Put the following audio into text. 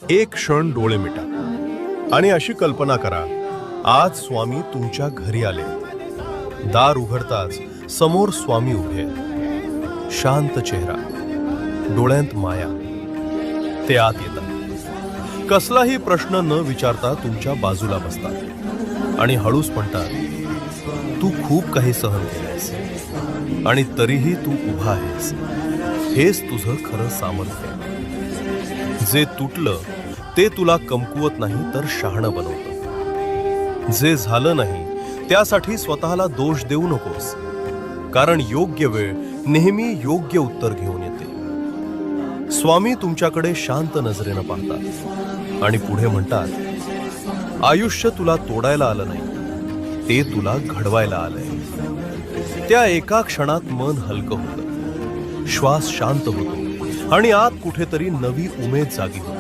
एक क्षण डोळे मिटा आणि अशी कल्पना करा, आज स्वामी तुमच्या घरी आले. दार उघडताच समोर स्वामी उभे आहेत. शांत चेहरा, डोळ्यांत माया. ते आत येतात. कसलाही प्रश्न न विचारता तुमच्या बाजूला बसतात आणि हळूच म्हणतात, तू खूप काही सहन केलंयस आणि तरीही तू उभा आहेस. हेच तुझं खरं सामर्थ्य. जे तुटलं ते तुला कमकुवत नाही तर शहाणं बनवतं. जे झालं नाही त्यासाठी स्वतःला दोष देऊ नकोस, कारण योग्य वेळ नेहमी योग्य उत्तर घेऊन येते. स्वामी तुमच्याकडे शांत नजरेनं पाहतात आणि पुढे म्हणतात, आयुष्य तुला तोडायला आलं नाही, ते तुला घडवायला आलंय. त्या एका क्षणात मन हलकं होतं, श्वास शांत होतो आणि आत कुठेतरी नवी उमेद जागी होते.